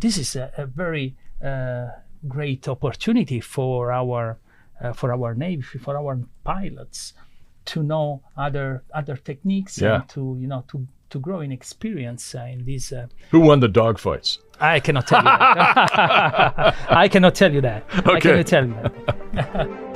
this is a very great opportunity for our Navy, for our pilots, to know other techniques and to grow in experience in this. Who won the dogfights? I cannot tell you that. I cannot tell you that. Okay. I cannot tell you that.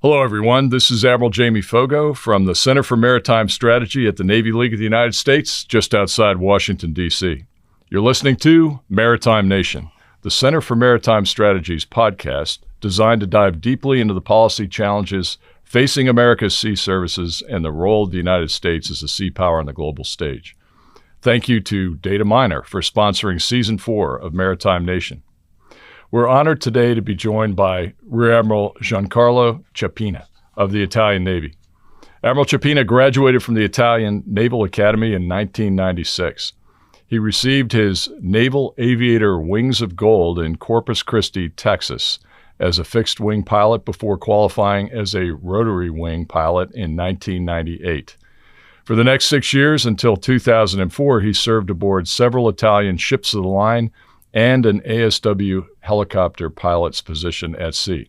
Hello, everyone. This is Admiral Jamie Fogo from the Center for Maritime Strategy at the Navy League of the United States, just outside Washington, D.C. You're listening to Maritime Nation, the Center for Maritime Strategy's podcast designed to dive deeply into the policy challenges facing America's sea services and the role of the United States as a sea power on the global stage. Thank you to Data Miner for sponsoring Season 4 of Maritime Nation. We're honored today to be joined by Rear Admiral Giancarlo Ciappina of the Italian Navy. Admiral Ciappina graduated from the Italian Naval Academy in 1996. He received his Naval Aviator Wings of Gold in Corpus Christi, Texas, as a fixed-wing pilot before qualifying as a rotary wing pilot in 1998. For the next 6 years, until 2004, he served aboard several Italian ships of the line and an ASW helicopter pilot's position at sea.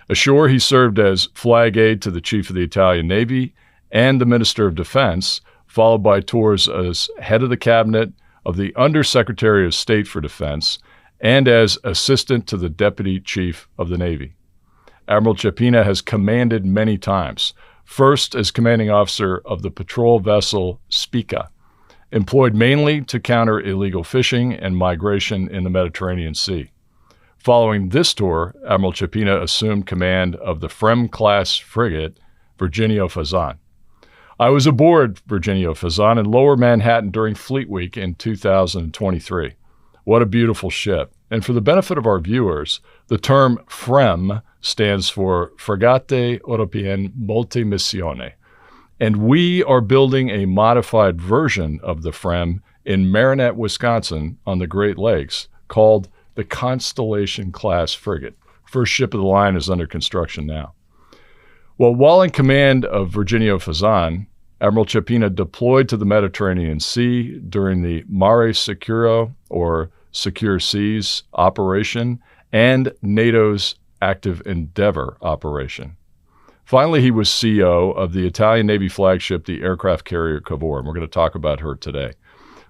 Ashore, he served as flag aide to the Chief of the Italian Navy and the Minister of Defense, followed by tours as head of the cabinet of the Undersecretary of State for Defense and as assistant to the Deputy Chief of the Navy. Admiral Ciappina has commanded many times, first as commanding officer of the patrol vessel Spica, employed mainly to counter illegal fishing and migration in the Mediterranean Sea. Following this tour, Admiral Ciappina assumed command of the Frem-class frigate Virginio Fazan. I was aboard Virginio Fazan in Lower Manhattan during Fleet Week in 2023. What a beautiful ship. And for the benefit of our viewers, the term FREM stands for Fregate Européenne Multimissione. And we are building a modified version of the FREM in Marinette, Wisconsin on the Great Lakes called the Constellation-class frigate. First ship of the line is under construction now. Well, while in command of Virginio Fazan, Admiral Ciappina deployed to the Mediterranean Sea during the Mare Sicuro, or Secure Seas, operation and NATO's Active Endeavor operation. Finally, he was CEO of the Italian Navy flagship, the aircraft carrier Cavour, and we're going to talk about her today,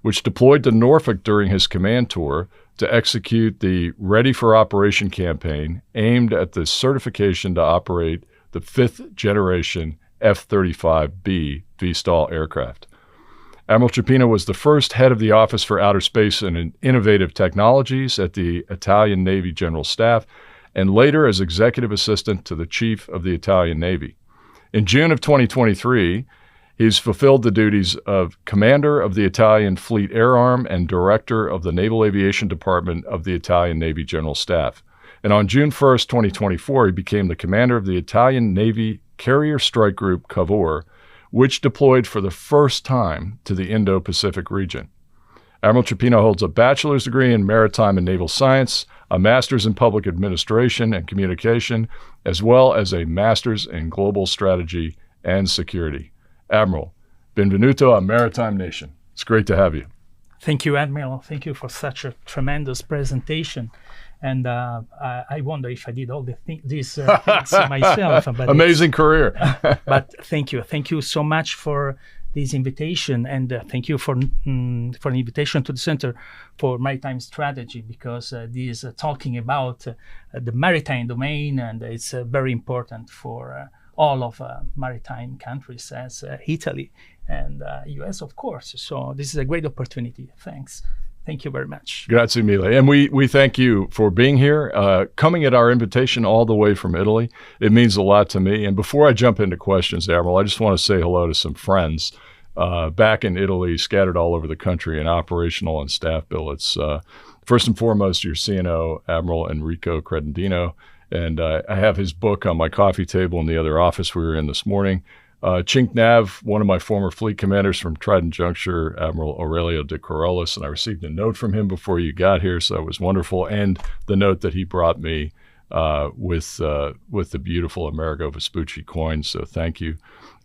which deployed to Norfolk during his command tour to execute the Ready for Operation campaign aimed at the certification to operate the fifth-generation F-35B VSTOL aircraft. Admiral Ciappina was the first head of the Office for Outer Space and Innovative Technologies at the Italian Navy General Staff, and later as executive assistant to the Chief of the Italian Navy. In June of 2023, he's fulfilled the duties of Commander of the Italian Fleet Air Arm and Director of the Naval Aviation Department of the Italian Navy General Staff. And on June 1st, 2024, he became the commander of the Italian Navy Carrier Strike Group Cavour, which deployed for the first time to the Indo-Pacific region. Admiral Ciappina holds a bachelor's degree in maritime and naval science, a master's in public administration and communication, as well as a master's in global strategy and security. Admiral, benvenuto a Maritime Nation. It's great to have you. Thank you, Admiral. Thank you for such a tremendous presentation. And I wonder if I did all these things myself. But amazing career. But thank you. Thank you so much for this invitation, and thank you for an invitation to the Center for Maritime Strategy, because this is talking about the maritime domain, and it's very important for all of maritime countries as Italy and US, of course. So this is a great opportunity. Thanks. Thank you very much. Grazie mille. And we thank you for being here, coming at our invitation all the way from Italy. It means a lot to me. And before I jump into questions, Admiral, I just want to say hello to some friends back in Italy, scattered all over the country in operational and staff billets. First and foremost, your CNO, Admiral Enrico Credendino. And I have his book on my coffee table in the other office we were in this morning. Chink Nav, one of my former fleet commanders from Trident Juncture, Admiral Aurelio de Corollas, and I received a note from him before you got here, so it was wonderful, and the note that he brought me with the beautiful Amerigo Vespucci coin, so thank you.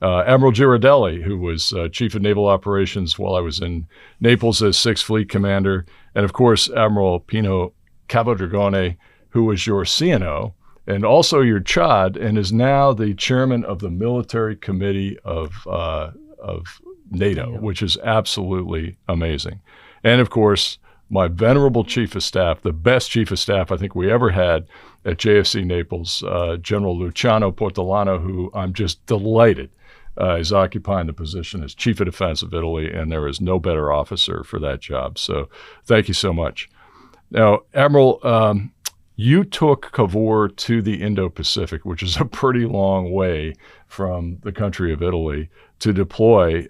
Admiral Girardelli, who was Chief of Naval Operations while I was in Naples as 6th Fleet Commander, and of course Admiral Pino Capodragone, who was your CNO, and also your CHOD, and is now the chairman of the Military Committee of NATO, which is absolutely amazing. And of course, my venerable Chief of Staff, the best Chief of Staff I think we ever had at JFC Naples, General Luciano Portolano, who I'm just delighted is occupying the position as Chief of Defense of Italy, and there is no better officer for that job. So thank you so much. Now, Admiral, you took Cavour to the Indo-Pacific, which is a pretty long way from the country of Italy, to deploy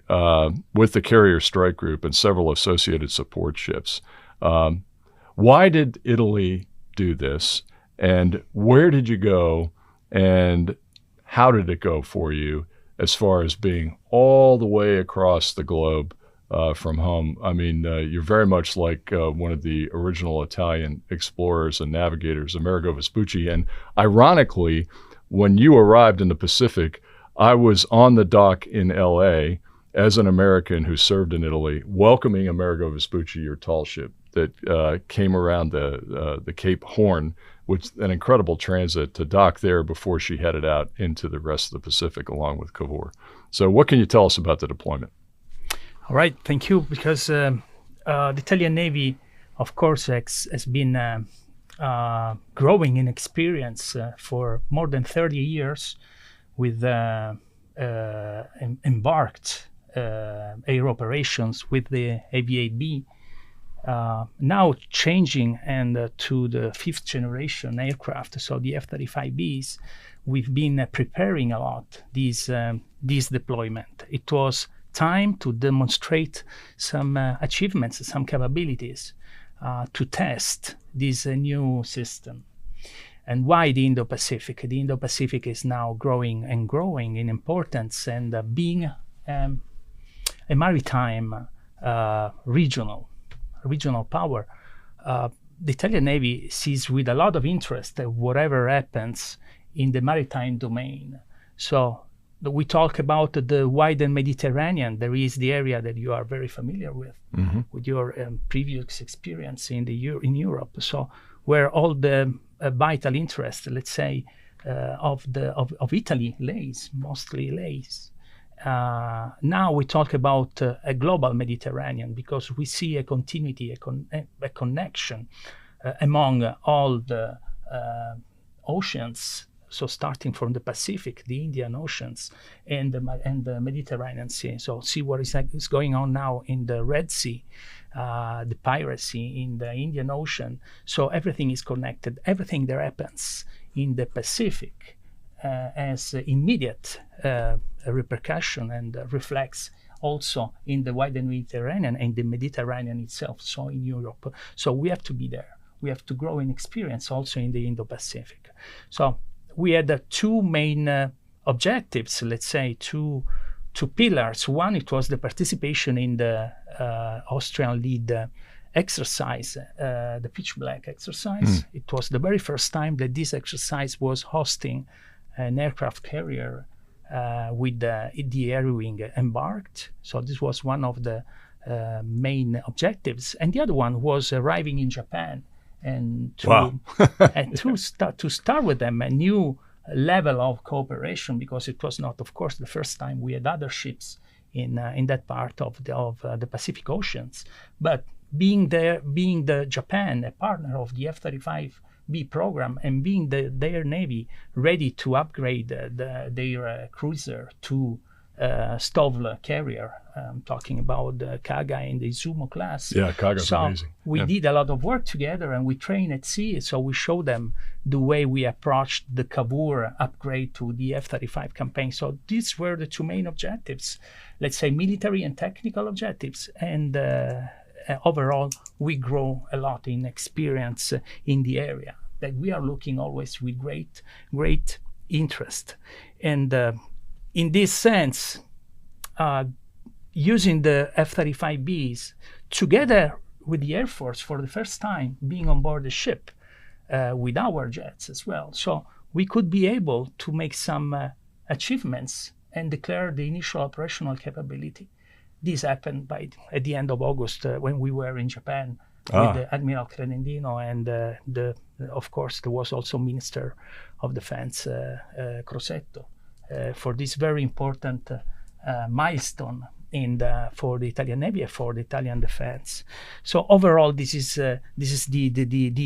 with the Carrier Strike Group and several associated support ships. Why did Italy do this, and where did you go, and how did it go for you as far as being all the way across the globe from home? I mean, you're very much like one of the original Italian explorers and navigators, Amerigo Vespucci. And ironically, when you arrived in the Pacific, I was on the dock in L.A. as an American who served in Italy, welcoming Amerigo Vespucci, your tall ship that came around the Cape Horn, which an incredible transit to dock there before she headed out into the rest of the Pacific along with Cavour. So what can you tell us about the deployment? All right, thank you. Because the Italian Navy, of course, has been growing in experience for more than 30 years with embarked air operations with the AV-8B. Now changing and to the 5th generation aircraft, so the F-35Bs, we've been preparing a lot this deployment. It was time to demonstrate some achievements, some capabilities to test this new system. And why the Indo-Pacific? The Indo-Pacific is now growing and growing in importance and being a maritime regional power. The Italian Navy sees with a lot of interest whatever happens in the maritime domain. So we talk about the widened Mediterranean. There is the area that you are very familiar with your previous experience in Europe. So where all the vital interest, let's say, of Italy mostly lays. Now we talk about a global Mediterranean because we see a continuity, a connection among all the oceans. So starting from the Pacific, the Indian Oceans, and the Mediterranean Sea. So see what is going on now in the Red Sea, the piracy in the Indian Ocean. So everything is connected. Everything that happens in the Pacific has immediate repercussion and reflects also in the wider Mediterranean and the Mediterranean itself, so in Europe. So we have to be there. We have to grow in experience also in the Indo-Pacific. So we had two main objectives, let's say, two pillars. One, it was the participation in the Austrian lead exercise, the Pitch Black exercise. It was the very first time that this exercise was hosting an aircraft carrier with the air wing embarked. So this was one of the main objectives. And the other one was arriving in Japan and to start with them a new level of cooperation, because it was not, of course, the first time we had other ships in that part of the Pacific Oceans. But being the Japan, a partner of the F-35B program, and being their Navy ready to upgrade their cruiser to STOVL carrier. I'm talking about the Kaga and the Izumo class. Yeah, Kaga's amazing. We did a lot of work together, and we trained at sea. So we showed them the way we approached the Cavour upgrade to the F-35 campaign. So these were the two main objectives, let's say military and technical objectives. And overall, we grow a lot in experience in the area that we are looking always with great interest. And in this sense, using the F-35Bs together with the Air Force for the first time, being on board the ship with our jets as well. So we could be able to make some achievements and declare the initial operational capability. This happened at the end of August when we were in Japan with the Admiral Credendino, and of course there was also Minister of Defense Crosetto for this very important milestone for the Italian Navy and for the Italian defense. So overall, this is the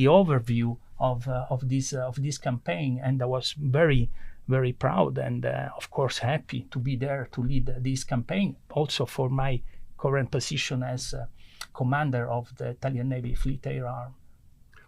overview of this campaign, and I was very, very proud and of course happy to be there to lead this campaign, also for my current position as commander of the Italian Navy Fleet Air Arm.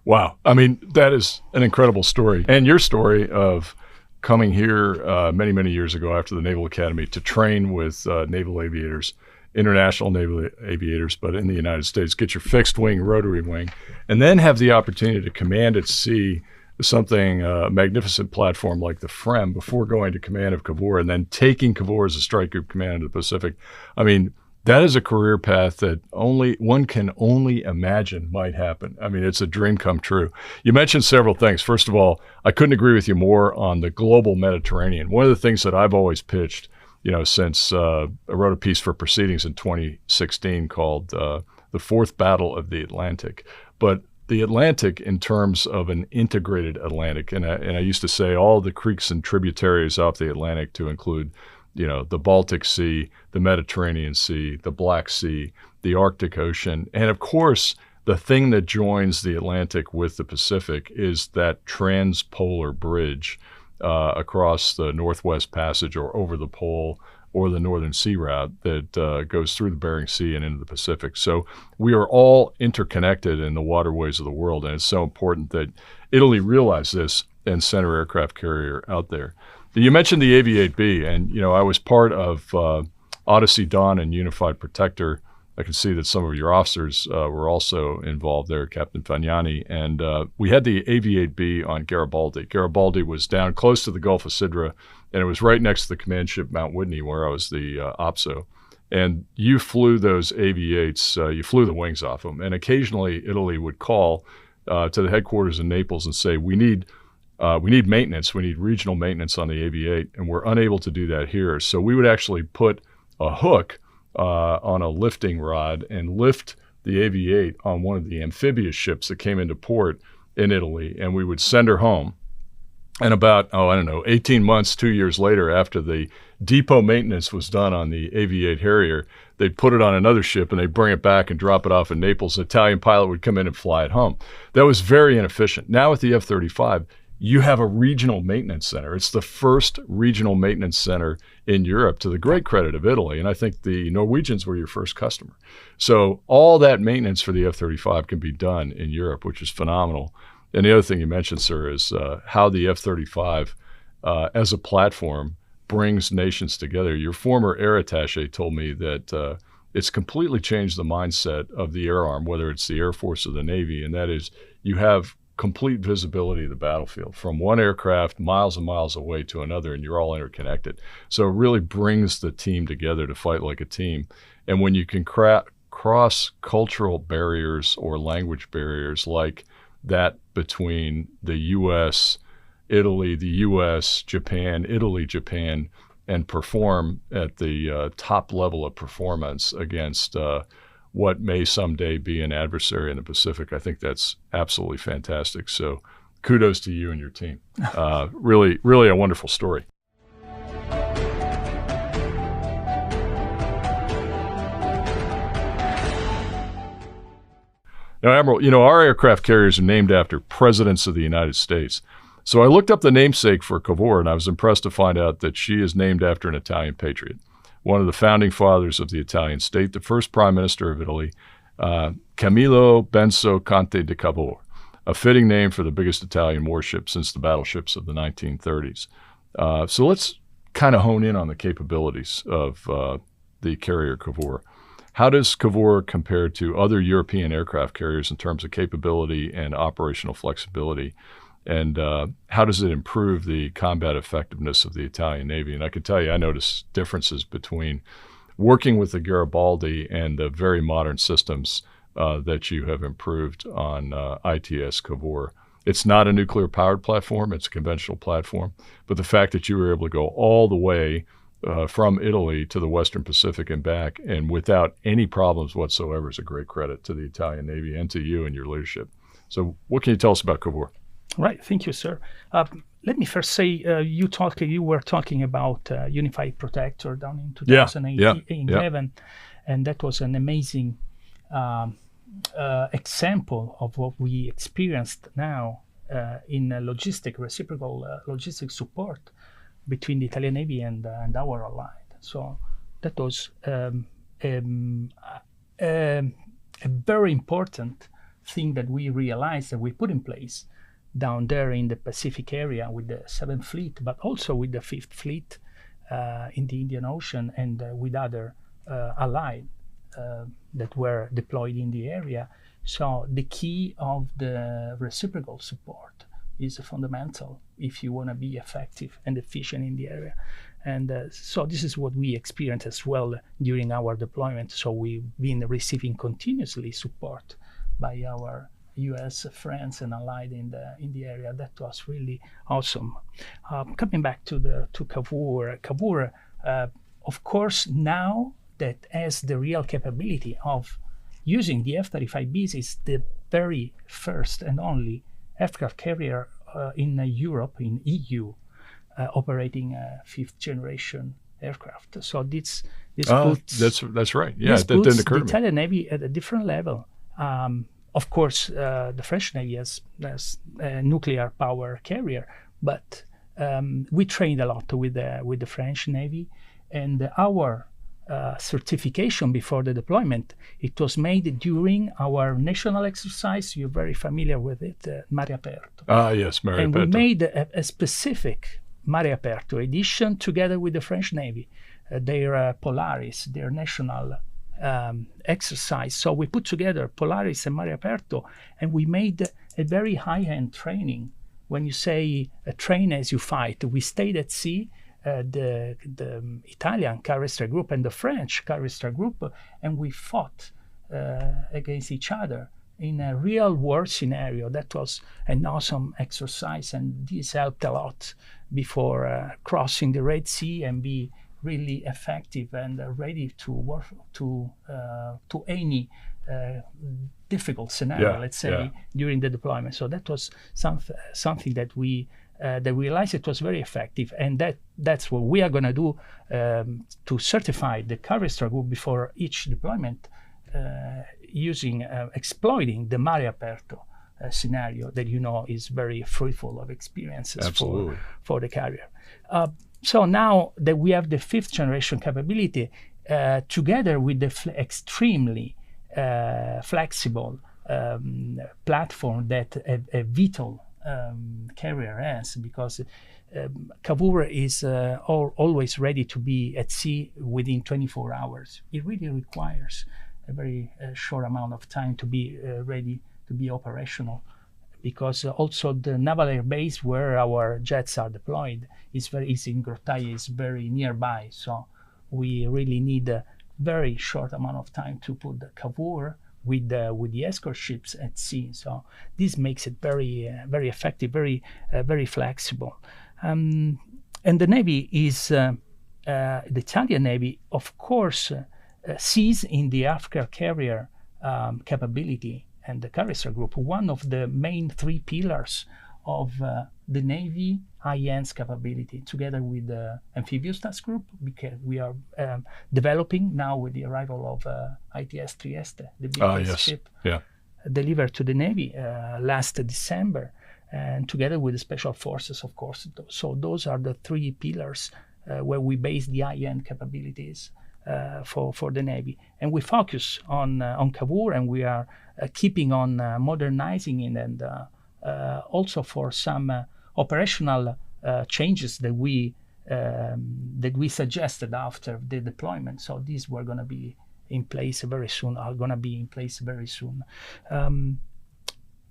Wow. I mean, that is an incredible story. And your story of coming here many, many years ago after the Naval Academy to train with naval aviators, international naval aviators, but in the United States, get your fixed wing, rotary wing, and then have the opportunity to command at sea something, a magnificent platform like the FREM before going to command of Cavour and then taking Cavour as a strike group commander to the Pacific. I mean, that is a career path that one can only imagine might happen. I mean, it's a dream come true. You mentioned several things. First of all, I couldn't agree with you more on the global Mediterranean. One of the things that I've always pitched, since I wrote a piece for Proceedings in 2016 called The Fourth Battle of the Atlantic. But the Atlantic in terms of an integrated Atlantic, and I used to say all the creeks and tributaries off the Atlantic to include the Baltic Sea, the Mediterranean Sea, the Black Sea, the Arctic Ocean. And of course, the thing that joins the Atlantic with the Pacific is that transpolar bridge across the Northwest Passage or over the pole or the Northern Sea Route that goes through the Bering Sea and into the Pacific. So we are all interconnected in the waterways of the world, and it's so important that Italy realize this and send our aircraft carrier out there. You mentioned the AV-8B, and I was part of Odyssey Dawn and Unified Protector. I can see that some of your officers were also involved there, Captain Fagnani, and we had the AV-8B on Garibaldi. Garibaldi was down close to the Gulf of Sidra, and it was right next to the command ship Mount Whitney, where I was the OPSO. And you flew those AV-8s, you flew the wings off them, and occasionally Italy would call to the headquarters in Naples and say, we need maintenance. We need regional maintenance on the AV-8, and we're unable to do that here. So we would actually put a hook on a lifting rod and lift the AV-8 on one of the amphibious ships that came into port in Italy, and we would send her home. And about, 18 months, 2 years later, after the depot maintenance was done on the AV-8 Harrier, they'd put it on another ship and they'd bring it back and drop it off in Naples. An Italian pilot would come in and fly it home. That was very inefficient. Now with the F-35, you have a regional maintenance center. It's the first regional maintenance center in Europe, to the great credit of Italy. And I think the Norwegians were your first customer. So all that maintenance for the F-35 can be done in Europe, which is phenomenal. And the other thing you mentioned, sir, is how the F-35 as a platform brings nations together. Your former air attaché told me that it's completely changed the mindset of the air arm, whether it's the Air Force or the Navy, and that is you have complete visibility of the battlefield from one aircraft miles and miles away to another, and you're all interconnected. So it really brings the team together to fight like a team. And when you can cross cultural barriers or language barriers like that between the U.S., Italy, the U.S., Japan, Italy, Japan, and perform at the top level of performance against what may someday be an adversary in the Pacific, I think that's absolutely fantastic. So kudos to you and your team. Really, really a wonderful story. Now, Admiral, our aircraft carriers are named after presidents of the United States. So I looked up the namesake for Cavour, and I was impressed to find out that she is named after an Italian patriot, one of the founding fathers of the Italian state, the first prime minister of Italy, Camillo Benso Conte di Cavour, a fitting name for the biggest Italian warship since the battleships of the 1930s. So let's kind of hone in on the capabilities of the carrier Cavour. How does Cavour compare to other European aircraft carriers in terms of capability and operational flexibility? And how does it improve the combat effectiveness of the Italian Navy? And I can tell you, I noticed differences between working with the Garibaldi and the very modern systems that you have improved on ITS Cavour. It's not a nuclear-powered platform. It's a conventional platform. But the fact that you were able to go all the way from Italy to the Western Pacific and back and without any problems whatsoever is a great credit to the Italian Navy and to you and your leadership. So what can you tell us about Cavour? Right. Thank you, sir. Let me first say, you were talking about Unified Protector down in 2011, and that was an amazing example of what we experienced now in reciprocal logistic support between the Italian Navy and our allied. So that was a very important thing that we realized that we put in place down there in the Pacific area with the 7th Fleet, but also with the 5th Fleet in the Indian Ocean and with other allied that were deployed in the area. So the key of the reciprocal support is fundamental if you want to be effective and efficient in the area. And so this is what we experienced as well during our deployment. So we've been receiving continuously support by our U.S. friends and allied in the area. That was really awesome. Coming back to Cavour, of course, now that has the real capability of using the F-35Bs, is the very first and only aircraft carrier in Europe, in EU, operating a 5th generation aircraft. So this puts that's right. Yeah, that puts didn't occur to me. The Italian Navy at a different level. Of course, the French Navy has a nuclear power carrier, but we trained a lot with the French Navy, and our certification before the deployment, it was made during our national exercise. You're very familiar with it, Mare Aperto. Yes, Mare Aperto. And we made a specific Mare Aperto edition together with the French Navy, their Polaris, their national exercise. So we put together Polaris and Mare Aperto, and we made a very high-end training. When you say train as you fight, we stayed at sea, the Italian Carrister group and the French Carrister group, and we fought against each other in a real war scenario. That was an awesome exercise, and this helped a lot before crossing the Red Sea and be really effective and ready to work to any difficult scenario, let's say, during the deployment. So that was something that we realized it was very effective, and that's what we are going to do to certify the Carrister group before each deployment, exploiting the Mare Aperto scenario that is very fruitful of experiences for the carrier. So now that we have the 5th generation capability, together with the extremely flexible platform that a VTOL carrier has, because Cavour is always ready to be at sea within 24 hours. It really requires a very short amount of time to be ready to be operational, because also the naval air base where our jets are deployed is very easy. In Grottaglie is very nearby, so we really need a very short amount of time to put the Cavour with the escort ships at sea. So this makes it very very effective, very flexible. And the Navy is the Italian Navy, of course, sees in the aircraft carrier capability and the Carrister group one of the main 3 pillars of the Navy high-end capability, together with the amphibious task group, because we are developing now with the arrival of ITS Trieste, the biggest ship delivered to the Navy last December, and together with the special forces, of course. So those are the 3 pillars where we base the high-end capabilities for the Navy, and we focus on Cavour, and we are keeping on modernizing it, and also for some operational changes that we suggested after the deployment. So these were going to be in place very soon.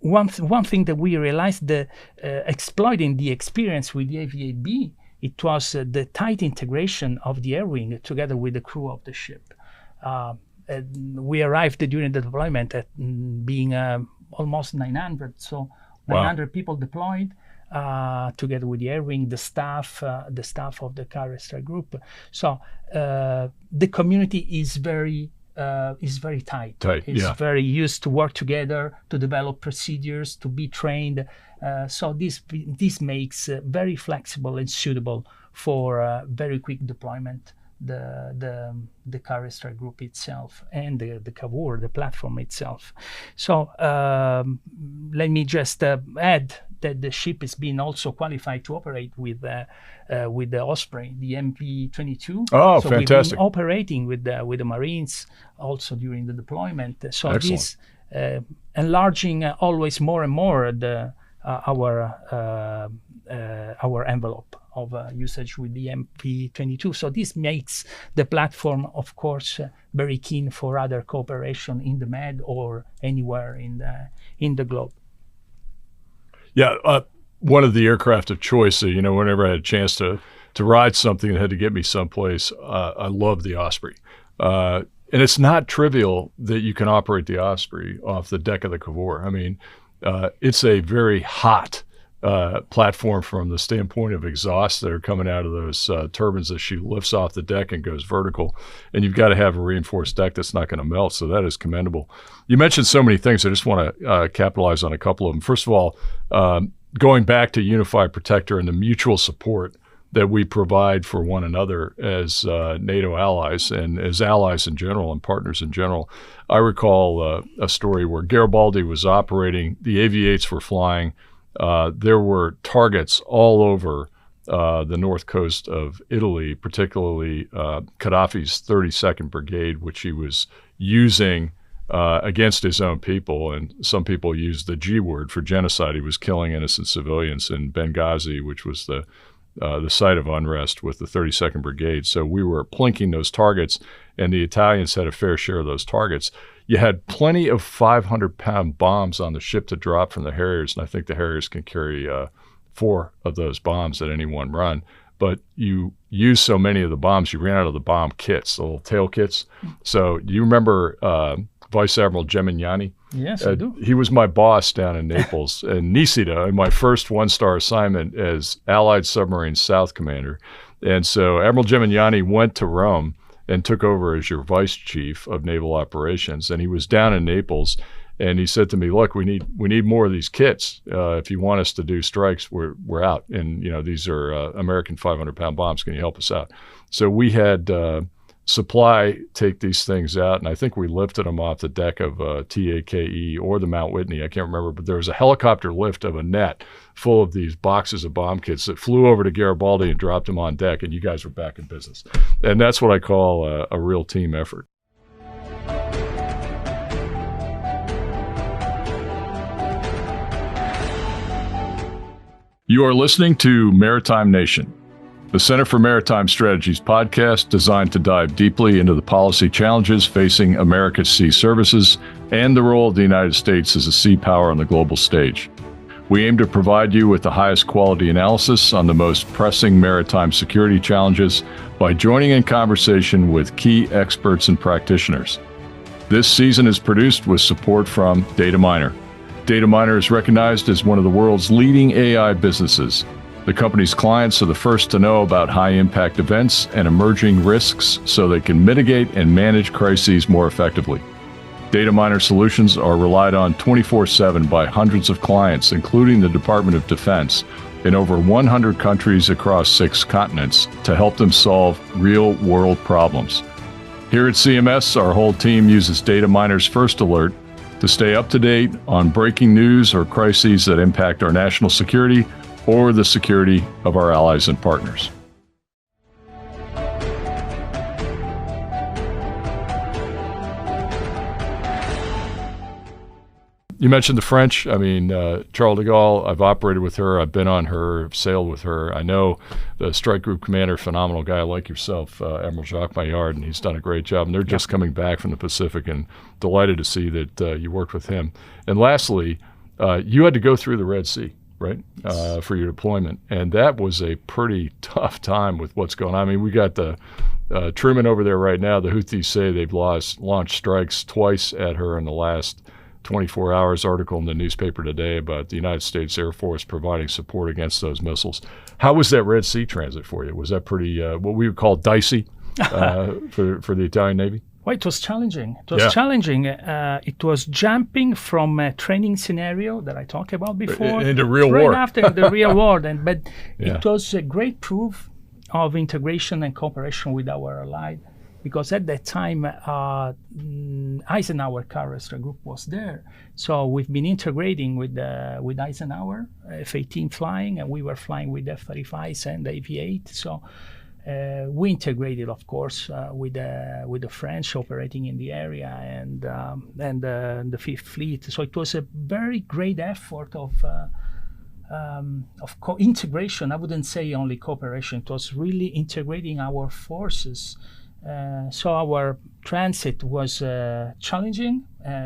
one thing that we realized, exploiting the experience with the AV-8B, it was the tight integration of the air wing together with the crew of the ship. We arrived during the deployment at being almost 900, so 900 people deployed together with the air wing, the staff of the carrier strike group. So the community is very tight. It's very used to work together, to develop procedures, to be trained. So this makes very flexible and suitable for very quick deployment. The carrier strike group itself and the CAVUR, the platform itself. So let me just add that the ship is being also qualified to operate with the Osprey, the MP-22. Oh, so fantastic! We've been operating with the Marines also during the deployment. So Excellent. This enlarging always more and more our envelope of usage with the MP-22. So this makes the platform, of course, very keen for other cooperation in the Med or anywhere in the globe. Yeah, one of the aircraft of choice. Whenever I had a chance to ride something that had to get me someplace, I love the Osprey. And it's not trivial that you can operate the Osprey off the deck of the CAVUR. I mean, it's a very hot platform from the standpoint of exhausts that are coming out of those turbines as she lifts off the deck and goes vertical. And you've got to have a reinforced deck that's not going to melt. So that is commendable. You mentioned so many things. I just want to capitalize on a couple of them. First of all, going back to Unified Protector and the mutual support that we provide for one another as NATO allies and as allies in general and partners in general. I recall a story where Garibaldi was operating, the AV-8s were flying. There were targets all over the north coast of Italy, particularly Gaddafi's 32nd Brigade, which he was using against his own people. And some people use the G word for genocide. He was killing innocent civilians in Benghazi, which was the site of unrest with the 32nd Brigade. So we were plinking those targets, and the Italians had a fair share of those targets. You had plenty of 500-pound bombs on the ship to drop from the Harriers, and I think the Harriers can carry 4 of those bombs at any one run. But you use so many of the bombs, you ran out of the bomb kits, the little tail kits. So do you remember Vice Admiral Gemignani? Yes, I do. He was my boss down in Naples and Nisida in my first one-star assignment as Allied Submarine South Commander. And so Admiral Gemignani went to Rome and took over as your vice chief of naval operations. And he was down in Naples, and he said to me, "Look, we need more of these kits. If you want us to do strikes, we're out. And these are American 500-pound bombs. Can you help us out?" So we had supply take these things out, and I think we lifted them off the deck of TAKE or the Mount Whitney. I can't remember, but there was a helicopter lift of a net full of these boxes of bomb kits that flew over to Garibaldi and dropped them on deck, and you guys were back in business. And that's what I call a real team effort. You are listening to Maritime Nation, the Center for Maritime Strategy's podcast designed to dive deeply into the policy challenges facing America's sea services and the role of the United States as a sea power on the global stage. We aim to provide you with the highest quality analysis on the most pressing maritime security challenges by joining in conversation with key experts and practitioners. This season is produced with support from Dataminer. Dataminer is recognized as one of the world's leading AI businesses. The company's clients are the first to know about high-impact events and emerging risks so they can mitigate and manage crises more effectively. Dataminer solutions are relied on 24/7 by hundreds of clients, including the Department of Defense, in over 100 countries across 6 continents to help them solve real-world problems. Here at CMS, our whole team uses Dataminer's First Alert to stay up to date on breaking news or crises that impact our national security or the security of our allies and partners. You mentioned the French. I mean, Charles de Gaulle, I've operated with her. I've been on her, sailed with her. I know the strike group commander, phenomenal guy like yourself, Admiral Jacques Maillard, and he's done a great job. And they're just coming back from the Pacific, and delighted to see that you worked with him. And lastly, you had to go through the Red Sea, right, for your deployment. And that was a pretty tough time with what's going on. I mean, we got the Truman over there right now. The Houthis say they've launched strikes twice at her in the last 24 hours. Article in the newspaper today about the United States Air Force providing support against those missiles. How was that Red Sea transit for you? Was that pretty, what we would call dicey for the Italian Navy? Well, it was challenging. It was challenging. It was jumping from a training scenario that I talked about before into real war. Right after the real war. But it was a great proof of integration and cooperation with our allies, because at that time, Eisenhower Carrier Group was there. So we've been integrating with Eisenhower, F-18 flying, and we were flying with F-35s and AV-8. So we integrated, of course, with the French operating in the area and the Fifth Fleet. So it was a very great effort of integration. I wouldn't say only cooperation. It was really integrating our forces. So our transit was challenging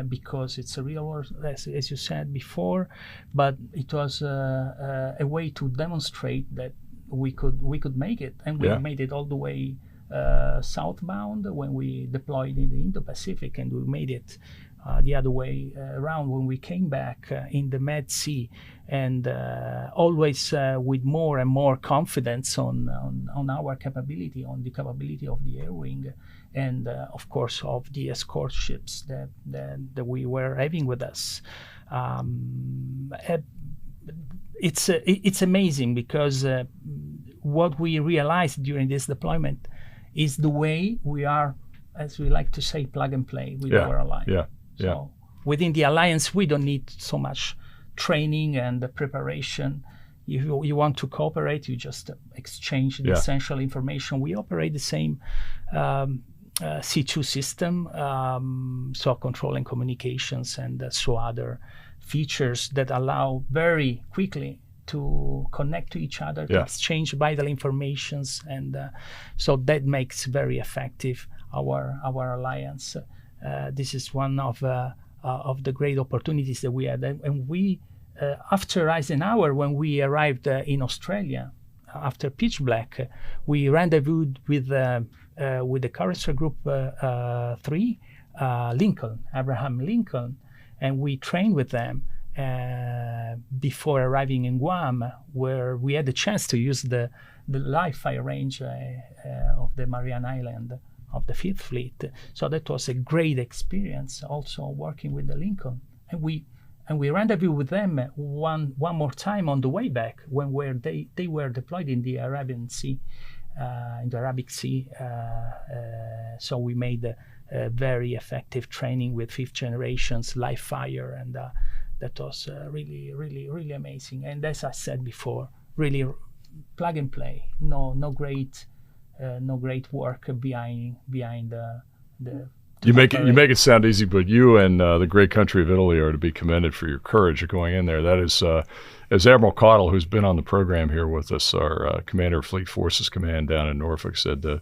because it's a real war, as you said before, but it was a way to demonstrate that we could make it, and we made it all the way southbound when we deployed in the Indo-Pacific, and we made it the other way around when we came back in the Med Sea, and always with more and more confidence on our capability, on the capability of the air wing, and of course of the escort ships that we were having with us. It's amazing because what we realized during this deployment is the way we are, as we like to say, plug and play with our alliance. So within the alliance, we don't need so much training and preparation. If you want to cooperate, you just exchange the essential information. We operate the same C2 system, so controlling communications and so other features that allow very quickly to connect to each other, to exchange vital informations, and so that makes very effective our alliance. This is one of the great opportunities that we had, and we after Eisenhower, when we arrived in Australia after Pitch Black, we rendezvoused with the Carrier Group 3, Abraham Lincoln, and we trained with them before arriving in Guam, where we had the chance to use the live fire range of the Mariana Island of the Fifth Fleet. So that was a great experience, also working with the Lincoln. And we rendezvoused with them one more time on the way back when they were deployed in the Arabian Sea, in the Arabic Sea. So we made a very effective training with fifth generations live fire, and that was really, really, really amazing. And as I said before, really plug and play. No great work behind the. You make it sound easy, but you and the great country of Italy are to be commended for your courage of going in there. That is, as Admiral Caudle, who's been on the program here with us, our commander of Fleet Forces Command down in Norfolk, said the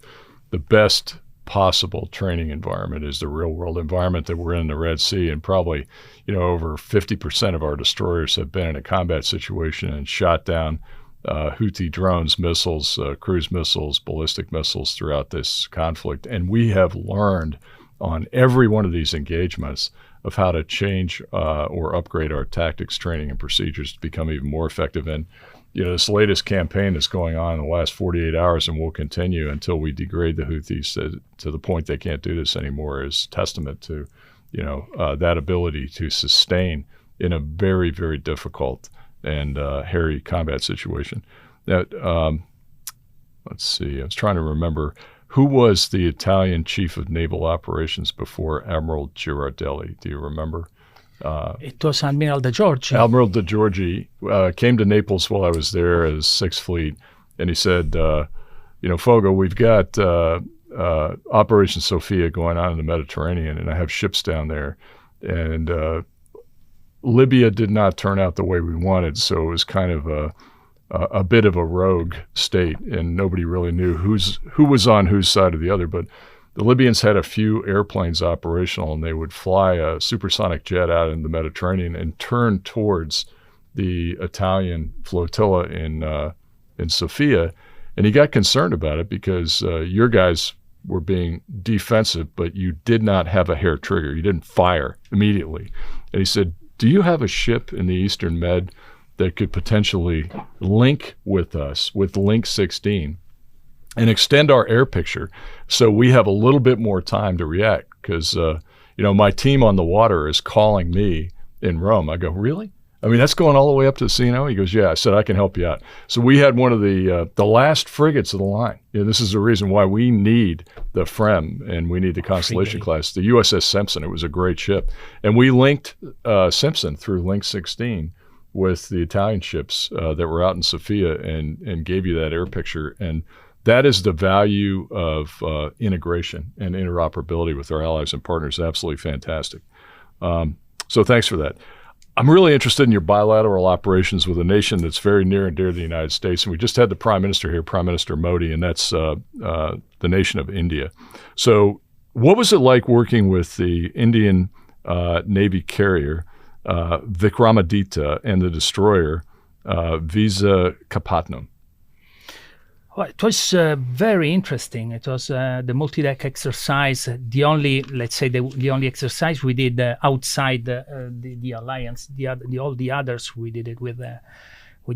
best possible training environment is the real world environment that we're in the Red Sea, and probably, over 50% of our destroyers have been in a combat situation and shot down Houthi drones, missiles, cruise missiles, ballistic missiles throughout this conflict. And we have learned on every one of these engagements of how to change or upgrade our tactics, training, and procedures to become even more effective. And this latest campaign that's going on in the last 48 hours and will continue until we degrade the Houthis to the point they can't do this anymore is testament to, that ability to sustain in a very, very difficult and hairy combat situation. Now, let's see. I was trying to remember who was the Italian chief of naval operations before Admiral Girardelli. Do you remember? It was Admiral De Giorgi. Admiral De Giorgi came to Naples while I was there as Sixth Fleet, and he said, Fogo, we've got Operation Sophia going on in the Mediterranean, and I have ships down there, and Libya did not turn out the way we wanted, so it was kind of a bit of a rogue state, and nobody really knew who was on whose side of the other. But the Libyans had a few airplanes operational, and they would fly a supersonic jet out in the Mediterranean and turn towards the Italian flotilla in Sofia. And he got concerned about it because your guys were being defensive, but you did not have a hair trigger. You didn't fire immediately. And he said, do you have a ship in the Eastern Med that could potentially link with us, with Link 16, and extend our air picture so we have a little bit more time to react? Because, my team on the water is calling me in Rome. I go, really? I mean, that's going all the way up to the CNO? He goes, yeah. I said, I can help you out. So we had one of the last frigates of the line. This is the reason why we need the FREM and we need the Constellation class, the USS Simpson. It was a great ship. And we linked Simpson through Link 16 with the Italian ships that were out in Sofia and gave you that air picture. And that is the value of integration and interoperability with our allies and partners. Absolutely fantastic. So thanks for that. I'm really interested in your bilateral operations with a nation that's very near and dear to the United States. And we just had the Prime Minister here, Prime Minister Modi, and that's the nation of India. So what was it like working with the Indian Navy carrier, Vikramaditya, and the destroyer, Visakhapatnam? Well, it was very interesting. It was the multi-deck exercise, the only exercise we did outside the alliance. All the others we did it with the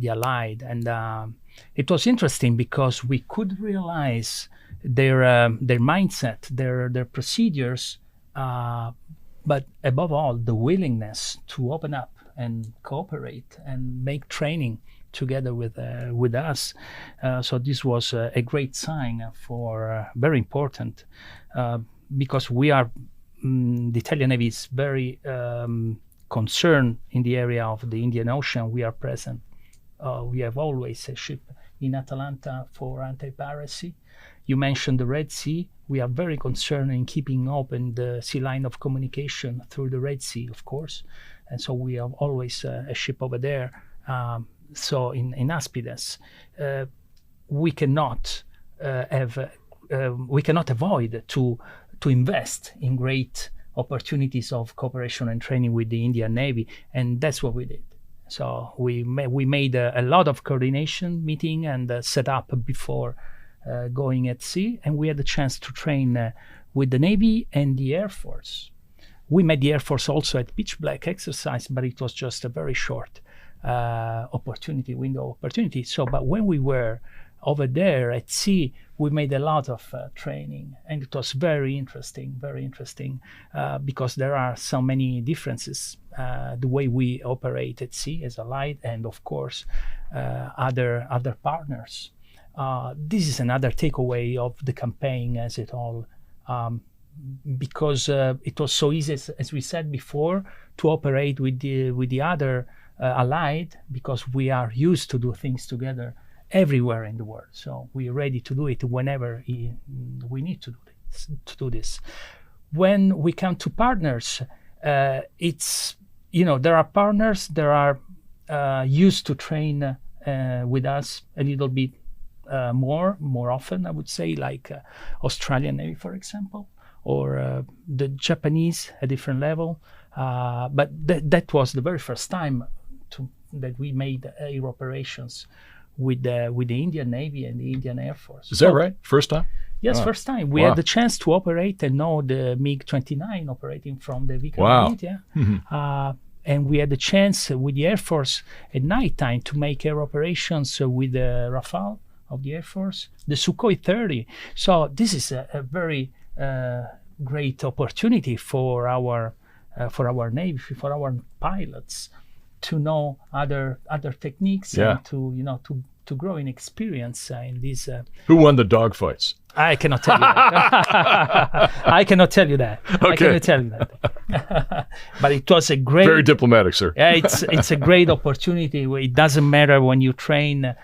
Allied, and it was interesting because we could realize their mindset, their procedures, but above all, the willingness to open up and cooperate and make training together with us. So this was a great sign for very important because we are the Italian Navy is very concerned in the area of the Indian Ocean. We are present. We have always a ship in Atalanta for anti-piracy. You mentioned the Red Sea. We are very concerned in keeping open the sea line of communication through the Red Sea, of course. And so we have always a ship over there. So in Aspides, we cannot avoid to invest in great opportunities of cooperation and training with the Indian Navy, and that's what we did. So we made a lot of coordination meeting and set up before going at sea, and we had the chance to train with the Navy and the Air Force. We met the Air Force also at Pitch Black exercise, but it was just a very short window opportunity. So, but when we were over there at sea, we made a lot of training, and it was very interesting, because there are so many differences, the way we operate at sea as Allied, and of course, other partners. This is another takeaway of the campaign as it all, because it was so easy, as we said before, to operate with the other Allied, because we are used to do things together everywhere in the world. So we're ready to do it whenever we need to do this. When we come to partners, it's, there are partners that are used to train with us a little bit more often, I would say, like Australian Navy, for example, or the Japanese, a different level. But that was the very first time that we made air operations with the Indian Navy and the Indian Air Force. Is that right? First time? Yes, first time. We had the chance to operate and know the MiG-29 operating from the Vikramaditya. Mm-hmm. And we had the chance with the Air Force at nighttime to make air operations with the Rafale of the Air Force, the Sukhoi 30. So this is a very great opportunity for our Navy, for our pilots, to know other techniques and to grow in experience in this. Who won the dogfights? I cannot tell you that. I cannot tell you that. Okay. I cannot tell you that. But it was a great. Very diplomatic, sir. Yeah, it's a great opportunity. It doesn't matter when you train.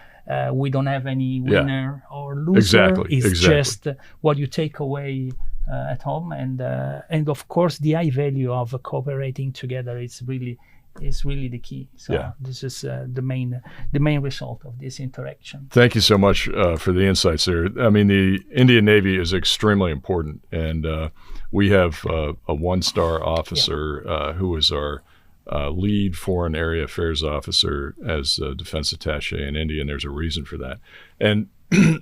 We don't have any winner or loser. Exactly. It's just what you take away at home, and of course the high value of cooperating together is really is really the key. So Yeah. this is the main result of this interaction. Thank you so much for the insights there. I mean, the Indian Navy is extremely important, and we have a one-star officer who is our lead foreign area affairs officer as a defense attaché in India, and there's a reason for that. And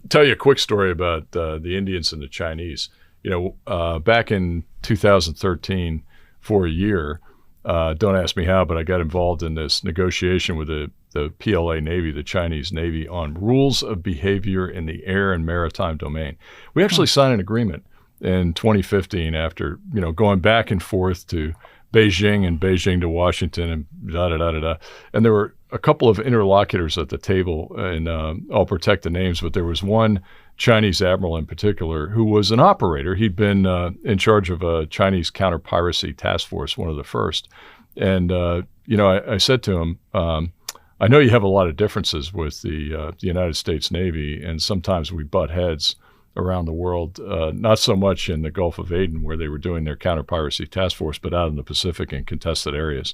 tell you a quick story about the Indians and the Chinese. Back in 2013, for a year, don't ask me how, but I got involved in this negotiation with the PLA Navy, the Chinese Navy, on rules of behavior in the air and maritime domain. We actually signed an agreement in 2015 after, going back and forth to Beijing and Beijing to Washington and da-da-da-da-da. And there were a couple of interlocutors at the table, and I'll protect the names, but there was one Chinese admiral in particular who was an operator. He'd been in charge of a Chinese counter-piracy task force, one of the first. And, I said to him, I know you have a lot of differences with the United States Navy, and sometimes we butt heads around the world, not so much in the Gulf of Aden where they were doing their counter-piracy task force, but out in the Pacific and contested areas.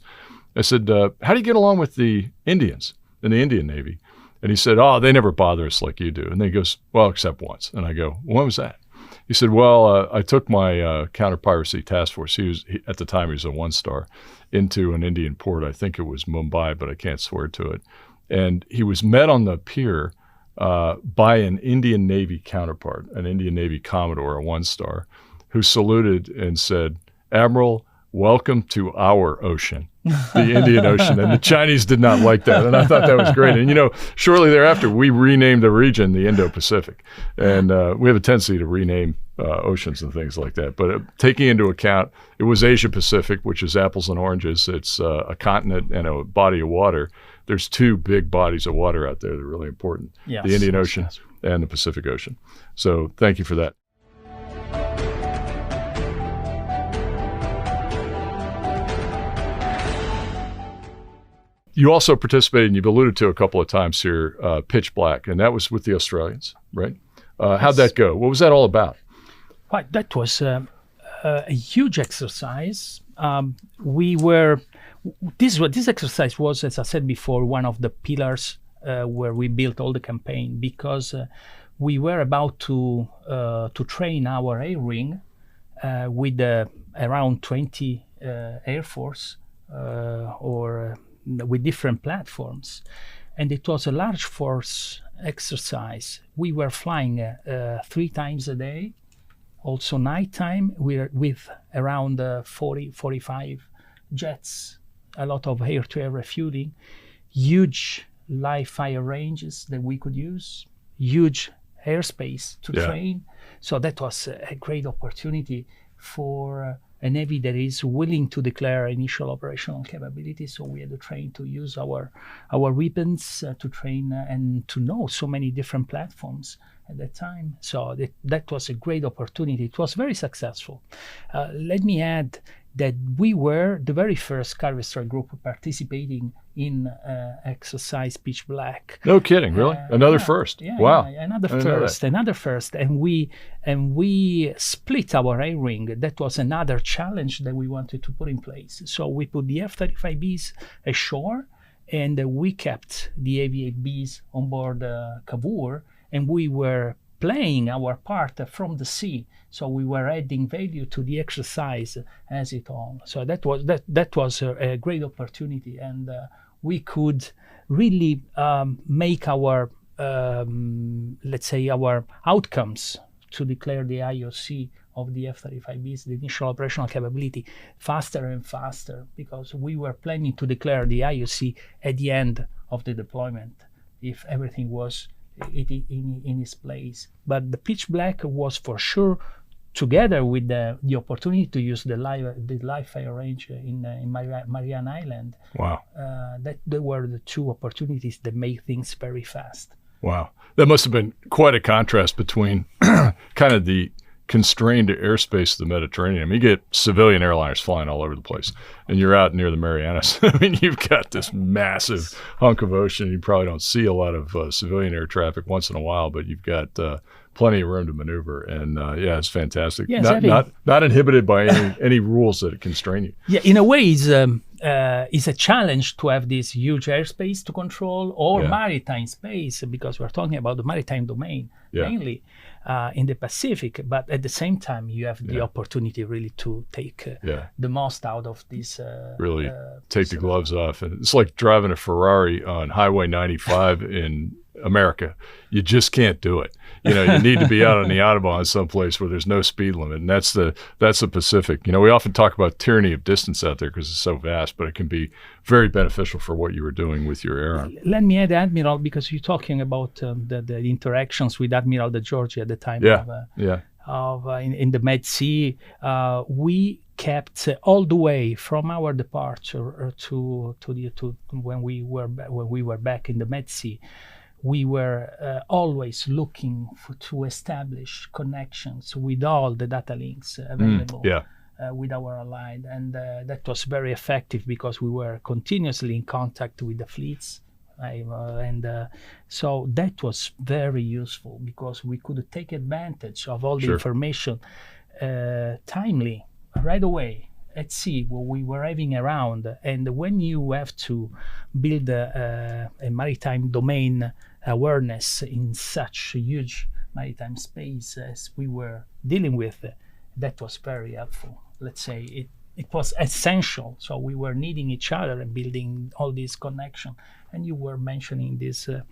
I said, how do you get along with the Indians in the Indian Navy? And he said, oh, they never bother us like you do. And then he goes, well, except once. And I go, when was that? He said, well, I took my counter-piracy task force. At the time, he was a one-star, into an Indian port. I think it was Mumbai, but I can't swear to it. And he was met on the pier by an Indian Navy counterpart, an Indian Navy Commodore, a one-star, who saluted and said, Admiral, welcome to our ocean, the Indian Ocean. And the Chinese did not like that. And I thought that was great. And, shortly thereafter, we renamed the region the Indo-Pacific. And we have a tendency to rename oceans and things like that. But taking into account, it was Asia-Pacific, which is apples and oranges. It's a continent and a body of water. There's two big bodies of water out there that are really important, Yes, the Indian Ocean yes. and the Pacific Ocean. So thank you for that. You also participated, and you've alluded to a couple of times here, Pitch Black, and that was with the Australians, right? How'd that go? What was that all about? Well, that was a huge exercise. This exercise was, as I said before, one of the pillars where we built all the campaign, because we were about to train our air wing with around 20 Air Force with different platforms. And it was a large force exercise. We were flying 3 times a day, also nighttime, with around 45 jets, a lot of air-to-air refueling, huge live fire ranges that we could use, huge airspace to train. So that was a great opportunity for a Navy that is willing to declare initial operational capability. So we had to train to use our weapons, to train and to know so many different platforms at that time. So that was a great opportunity. It was very successful. Let me add that we were the very first carrier strike group participating in exercise Pitch Black. No kidding, really? Another first. Yeah, wow. Yeah, another first. And we split our air wing. That was another challenge that we wanted to put in place. So we put the F-35Bs ashore, and we kept the AV-8Bs on board Cavour, and we were playing our part from the sea. So we were adding value to the exercise as it all. So that was a great opportunity, and we could really make our let's say our outcomes to declare the IOC of the F-35Bs, the initial operational capability, faster and faster, because we were planning to declare the IOC at the end of the deployment if everything was in its place. But the Pitch Black was for sure, together with the opportunity to use the live fire range in Mariana Island. Wow. That they were the two opportunities that made things very fast. Wow. That must have been quite a contrast between kind of the constrained airspace of the Mediterranean. I mean, you get civilian airliners flying all over the place, and you're out near the Marianas. I mean, you've got this massive hunk of ocean. You probably don't see a lot of civilian air traffic once in a while, but you've got plenty of room to maneuver. And yeah, it's fantastic. Yes, not inhibited by any rules that constrain you. Yeah, in a way, it's it's a challenge to have this huge airspace to control or Yeah. maritime space, because we're talking about the maritime domain Yeah. mainly in the Pacific. But at the same time, you have the Yeah. opportunity really to take Yeah. the most out of this. Really take the gloves off. And it's like driving a Ferrari on Highway 95 in America. You just can't do it. You know, you need to be out on the Autobahn someplace where there's no speed limit. And that's the Pacific. You know, we often talk about tyranny of distance out there because it's so vast, but it can be very beneficial for what you were doing with your air arm. Let me add Admiral, because you're talking about the interactions with Admiral de Giorgi at the time in the Med Sea. We kept all the way from our departure to when we were back in the Med Sea. We were always looking to establish connections with all the data links available with our allied, and that was very effective because we were continuously in contact with the fleets. So that was very useful because we could take advantage of all the information timely, right away, at sea, what we were having around. And when you have to build a maritime domain awareness in such a huge maritime space as we were dealing with, that was very helpful. Let's say it was essential. So we were needing each other and building all these connections. And you were mentioning this help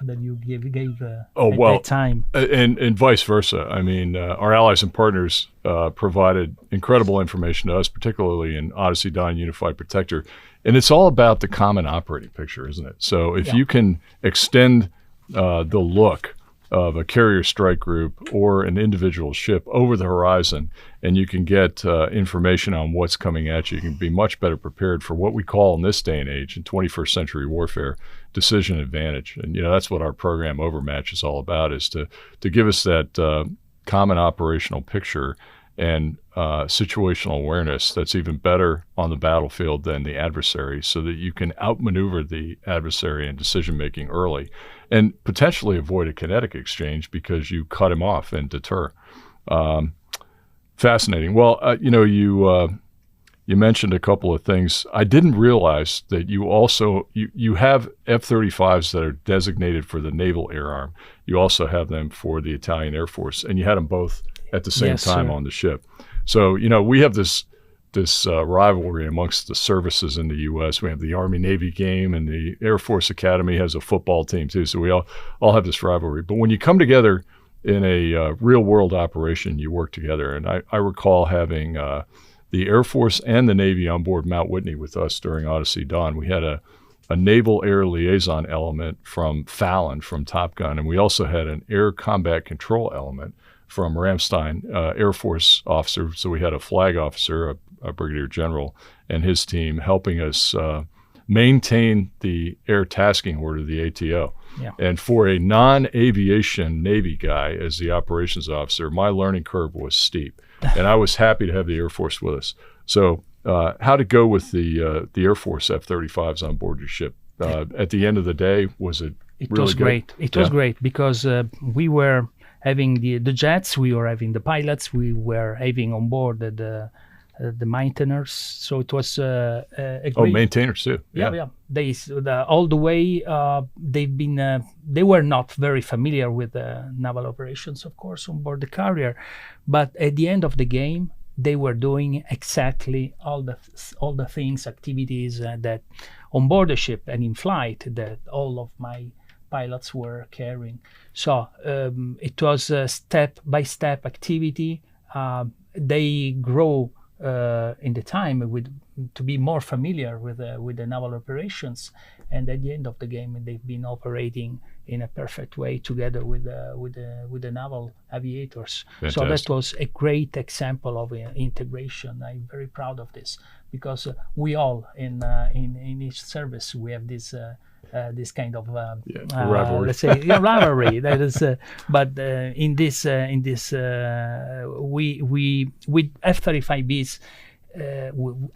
that you gave at that time. And vice versa. I mean, our allies and partners provided incredible information to us, particularly in Odyssey Dawn Unified Protector. And it's all about the common operating picture, isn't it? So if you can extend the look of a carrier strike group or an individual ship over the horizon, and you can get information on what's coming at you, you can be much better prepared for what we call in this day and age, in 21st century warfare, decision advantage. And, you know, that's what our program Overmatch is all about, is to give us that common operational picture and situational awareness that's even better on the battlefield than the adversary, so that you can outmaneuver the adversary in decision-making early and potentially avoid a kinetic exchange because you cut him off and deter. Fascinating. Well, you mentioned a couple of things. I didn't realize that you also you have F-35s that are designated for the Naval Air Arm. You also have them for the Italian Air Force, and you had them both at the same time on the ship. So, you know, we have this rivalry amongst the services in the U.S. We have the Army-Navy game, and the Air Force Academy has a football team too. So we all have this rivalry. But when you come together in a real-world operation, you work together. And I recall having the Air Force and the Navy on board Mount Whitney with us during Odyssey Dawn. We had a naval air liaison element from Fallon, from Top Gun, and we also had an air combat control element from Ramstein, Air Force officer. So we had a flag officer, a brigadier general, and his team helping us maintain the air tasking order, the ATO. Yeah. And for a non-aviation Navy guy as the operations officer, my learning curve was steep, and I was happy to have the Air Force with us. So how to go with the Air Force F-35s on board your ship? At the end of the day, was it really was good? Great. It was great because we were having the jets, we were having the pilots, we were having on board the maintainers. So it was a great... maintainers too. Yeah. All the way, they were not very familiar with naval operations, of course, on board the carrier. But at the end of the game, they were doing exactly all the things, activities that on board the ship and in flight that all of my pilots were carrying. So it was a step-by-step activity. They grow in the time to be more familiar with the naval operations, and at the end of the game, they've been operating in a perfect way together with the naval aviators. Fantastic. So that was a great example of integration. I'm very proud of this because we all in each service we have this kind of rivalry. Let's say rivalry. That is, but in this we with F-35Bs,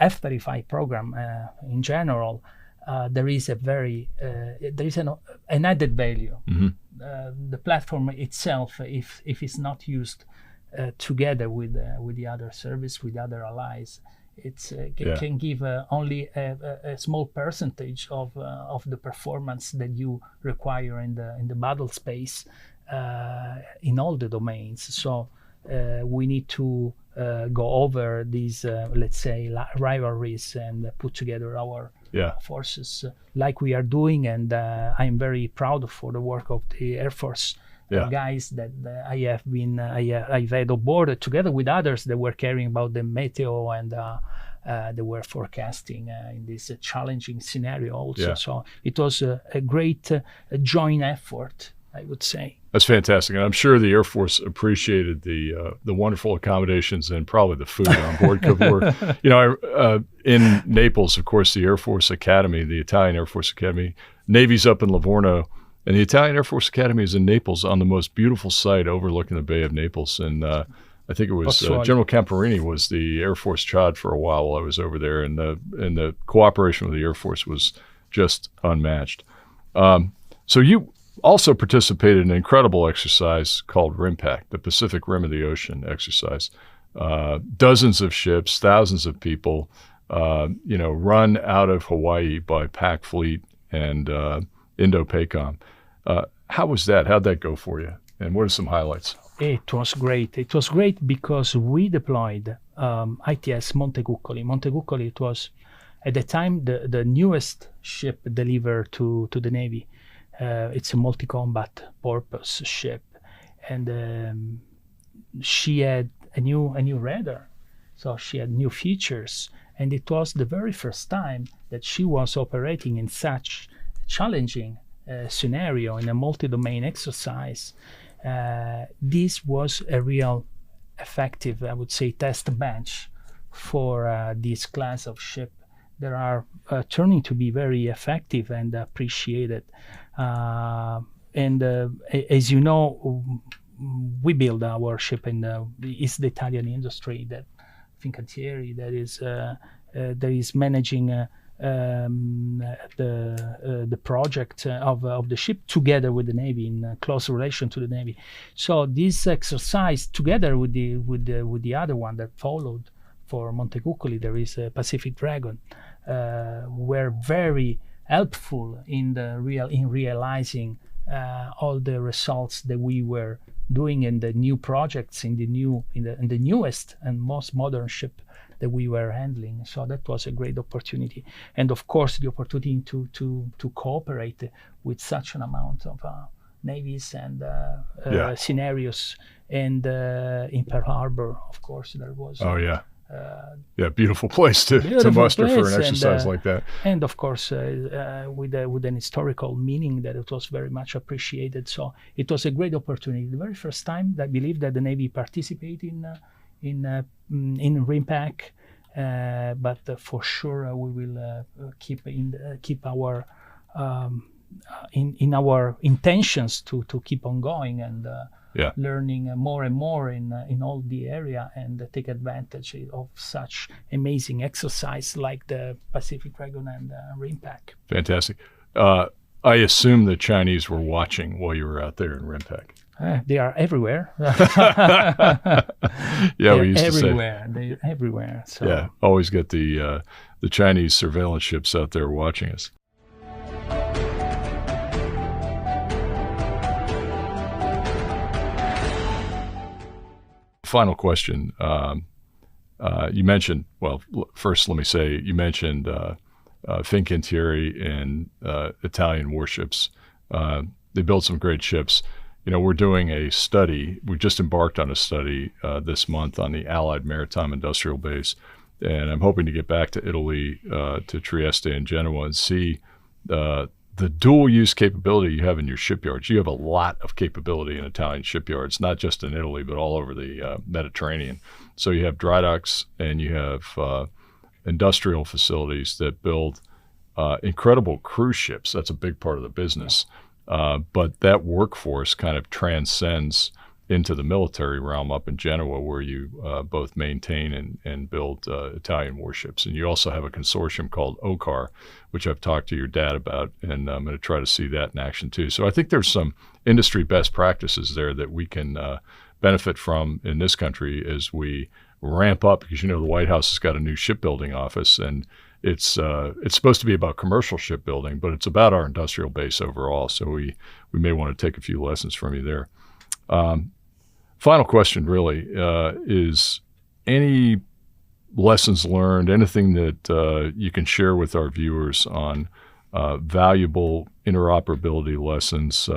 F-35 program in general, there is an added value. Mm-hmm. The platform itself, if it's not used together with the other service, with other allies, can give only a small percentage of the performance that you require in the battle space in all the domains. So we need to go over these, let's say, rivalries and put together our forces like we are doing. And I'm very proud for the work of the Air Force guys that I've had aboard together with others that were caring about the meteo and they were forecasting in this challenging scenario also. Yeah. So it was a great joint effort, I would say. That's fantastic, and I'm sure the Air Force appreciated the wonderful accommodations and probably the food on board. In Naples, of course, the Air Force Academy, the Italian Air Force Academy, Navy's up in Livorno, and the Italian Air Force Academy is in Naples on the most beautiful site overlooking the Bay of Naples. And I think it was General Camporini was the Air Force CHOD for a while I was over there, and the cooperation with the Air Force was just unmatched. So you also participated in an incredible exercise called RIMPAC, the Pacific Rim of the Ocean exercise. Dozens of ships, thousands of people, run out of Hawaii by PAC Fleet and Indo-PACOM. How was that? How'd that go for you? And what are some highlights? It was great. It was great because we deployed ITS Montecuccoli. Montecuccoli, it was at the time the newest ship delivered to the Navy. It's a multi-combat purpose ship, and she had a new radar, so she had new features, and it was the very first time that she was operating in such a challenging scenario in a multi-domain exercise. This was a real effective, I would say, test bench for this class of ship that are turning to be very effective and appreciated. As you know, we build our ship it's the Italian industry that Fincantieri that is managing the project of the ship together with the Navy in close relation to the Navy. So this exercise together with the other one that followed for Montecuccoli, there is a Pacific Dragon, were very helpful in realizing all the results that we were doing in the new projects in the newest and most modern ship that we were handling. So that was a great opportunity, and of course the opportunity to cooperate with such an amount of navies and scenarios. And in Pearl Harbor, of course, there was beautiful place to muster for an exercise like that. And of course, with an historical meaning that it was very much appreciated. So it was a great opportunity. The very first time that I believe that the Navy participated in RIMPAC, but for sure we will keep our in our intentions to keep on going and learning more and more in all the area and take advantage of such amazing exercise like the Pacific Dragon and RIMPAC. Fantastic. I assume the Chinese were watching while you were out there in RIMPAC. They are everywhere. We used to say. They're everywhere. So. Yeah, always get the Chinese surveillance ships out there watching us. Final question. You mentioned, first let me say, you mentioned Fincantieri and Italian warships. They build some great ships. We're doing a study. We just embarked on a study this month on the Allied maritime industrial base, and I'm hoping to get back to Italy, to Trieste and Genoa, and see the dual use capability you have in your shipyards. You have a lot of capability in Italian shipyards, not just in Italy, but all over the Mediterranean. So you have dry docks and you have industrial facilities that build incredible cruise ships. That's a big part of the business. But that workforce kind of transcends into the military realm up in Genoa, where you both maintain and build Italian warships. And you also have a consortium called OCAR, which I've talked to your dad about, and I'm going to try to see that in action too. So I think there's some industry best practices there that we can benefit from in this country as we ramp up, because the White House has got a new shipbuilding office, and it's supposed to be about commercial shipbuilding, but it's about our industrial base overall. So we may want to take a few lessons from you there. Final question really is any lessons learned, anything that you can share with our viewers on valuable interoperability lessons,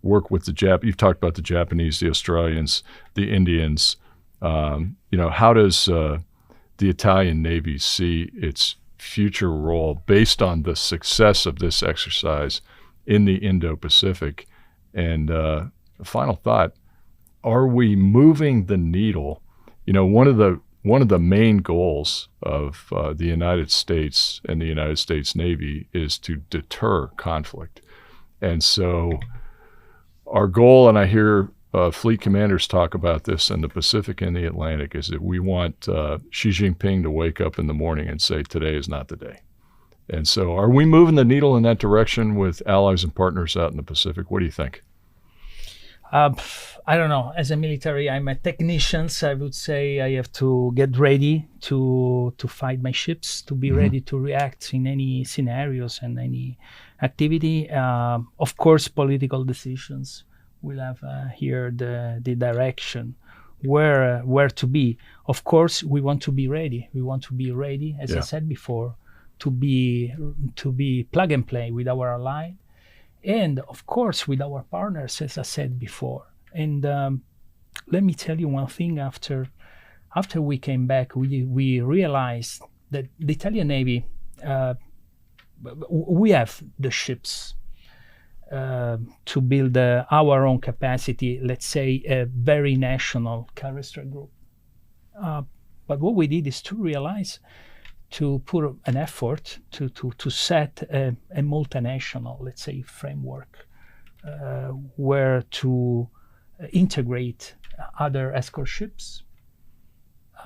work with you've talked about the Japanese, the Australians, the Indians. How does the Italian Navy see its future role based on the success of this exercise in the Indo-Pacific? And final thought, are we moving the needle? One of the main goals of the United States and the United States Navy is to deter conflict. And so our goal, and I hear fleet commanders talk about this in the Pacific and the Atlantic, is that we want Xi Jinping to wake up in the morning and say, today is not the day. And so are we moving the needle in that direction with allies and partners out in the Pacific? What do you think? I don't know. As a military, I'm a technician. So I would say I have to get ready to fight my ships, to be ready to react in any scenarios and any activity. Of course, political decisions will have here the direction where to be. Of course, we want to be ready. We want to be ready, as I said before, to be plug and play with our ally. And of course, with our partners, as I said before. And let me tell you one thing. After we came back, we realized that the Italian Navy, we have the ships to build our own capacity. Let's say a very national carrier group. But what we did is to realize, to put an effort to set a multinational, let's say, framework where to integrate other escort ships.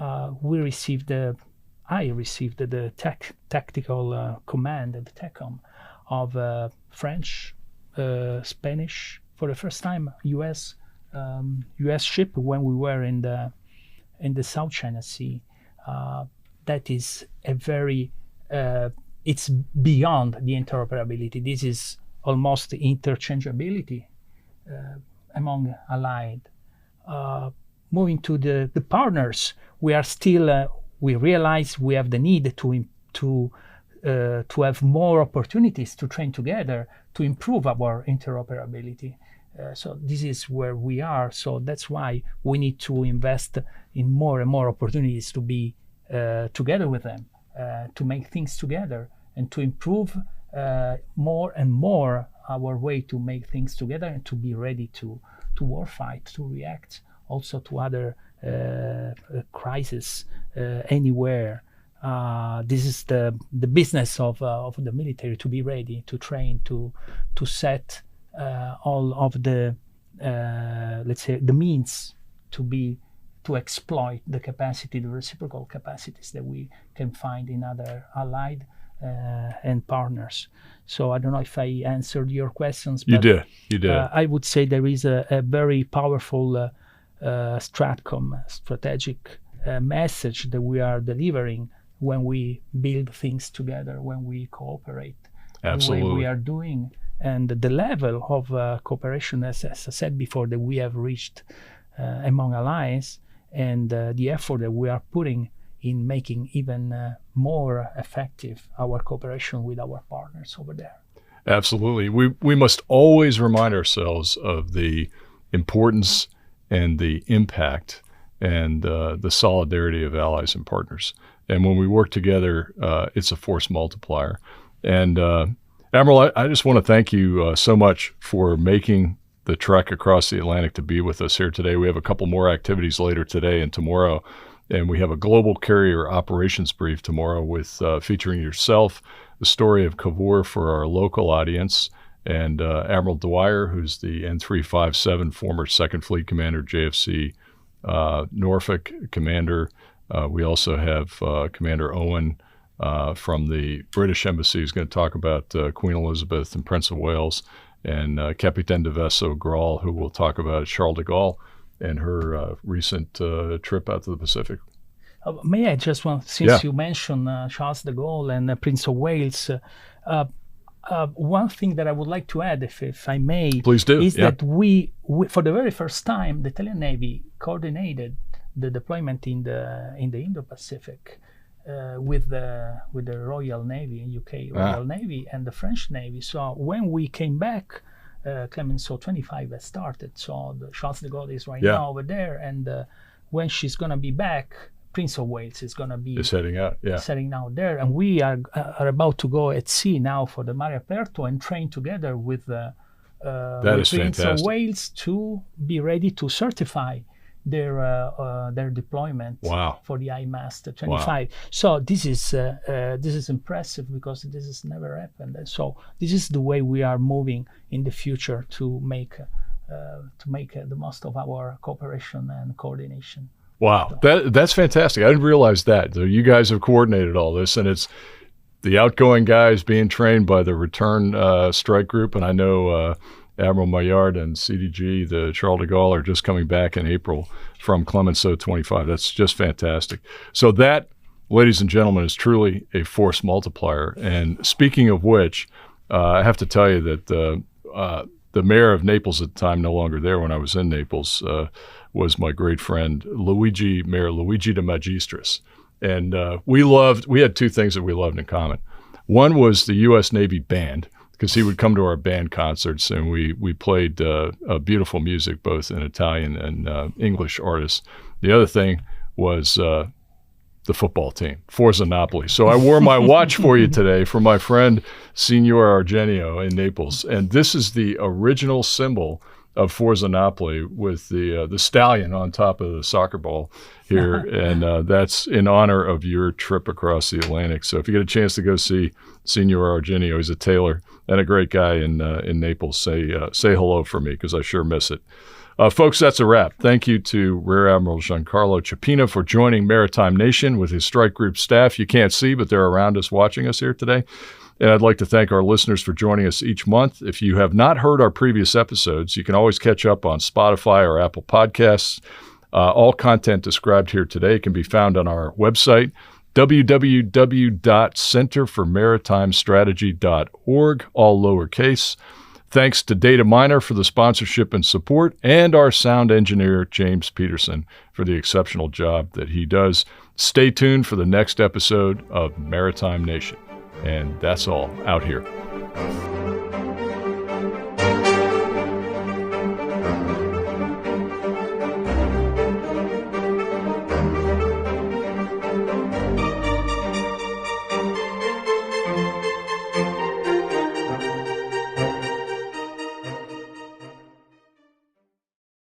I received the tactical command and the TACOM of French, Spanish, for the first time, U.S. ship when we were in the South China Sea. That is a very, it's beyond the interoperability. This is almost interchangeability among allied. Moving to the partners, we are still, we realize we have the need to have more opportunities to train together to improve our interoperability. So this is where we are. So that's why we need to invest in more and more opportunities to be together with them, to make things together and to improve more and more our way to make things together and to be ready to warfight, to react also to other crises anywhere. This is the business of the military, to be ready, to train, to set all of the let's say the means to exploit the capacity, the reciprocal capacities that we can find in other allied and partners. So I don't know if I answered your questions. But, you did. I would say there is a very powerful strategic message that we are delivering when we build things together, when we cooperate. Absolutely. The way we are doing, and the level of cooperation, as I said before, that we have reached among allies, and the effort that we are putting in making even more effective our cooperation with our partners over there. Absolutely. We must always remind ourselves of the importance and the impact and the solidarity of allies and partners. And when we work together, it's a force multiplier. And Admiral, I just want to thank you so much for making the trek across the Atlantic to be with us here today. We have a couple more activities later today and tomorrow, and we have a global carrier operations brief tomorrow with featuring yourself, the story of Cavour for our local audience, and Admiral Dwyer, who's the N357 former Second Fleet Commander, JFC Norfolk Commander. We also have Commander Owen from the British Embassy, who's going to talk about Queen Elizabeth and Prince of Wales, and Capitaine de Vaisseau Graal, who will talk about Charles de Gaulle and her recent trip out to the Pacific. May I just want, since you mentioned Charles de Gaulle and Prince of Wales, one thing that I would like to add, if I may, please do, is that we, for the very first time, the Italian Navy coordinated the deployment in the Indo-Pacific with the Royal Navy, UK Royal Navy, and the French Navy. So when we came back, Clemenceau 25 has started. So the Charles de Gaulle is right now over there, and when she's gonna be back, Prince of Wales is going to be heading out, setting out there, and we are about to go at sea now for the Mare Aperto and train together with Prince fantastic. of Wales to be ready to certify their deployment for the IMAST 25. Wow. So this is impressive because this has never happened, and so this is the way we are moving in the future to make the most of our cooperation and coordination. Wow, that's fantastic. I didn't realize that. So you guys have coordinated all this, and it's the outgoing guys being trained by the return strike group. And I know Admiral Maillard and CDG, the Charles de Gaulle, are just coming back in April from Clemenceau 25. That's just fantastic. So that, ladies and gentlemen, is truly a force multiplier. And speaking of which, I have to tell you that the mayor of Naples at the time, no longer there when I was in Naples, was my great friend, Mayor Luigi de Magistris. And we had two things that we loved in common. One was the U.S. Navy band, because he would come to our band concerts, and we played beautiful music, both in Italian and English artists. The other thing was the football team, Forza Napoli. So I wore my watch for you today for my friend Signor Argenio in Naples. And this is the original symbol of Forza Napoli with the stallion on top of the soccer ball here. And that's in honor of your trip across the Atlantic. So if you get a chance to go see Signor Argenio, he's a tailor and a great guy in Naples, say hello for me, because I sure miss it. Folks, that's a wrap. Thank you to Rear Admiral Giancarlo Ciappina for joining Maritime Nation with his strike group staff. You can't see, but they're around us watching us here today. And I'd like to thank our listeners for joining us each month. If you have not heard our previous episodes, you can always catch up on Spotify or Apple Podcasts. All content described here today can be found on our website, www.centerformaritimestrategy.org, all lowercase. Thanks to Data Miner for the sponsorship and support, and our sound engineer, James Peterson, for the exceptional job that he does. Stay tuned for the next episode of Maritime Nation. And that's all out here.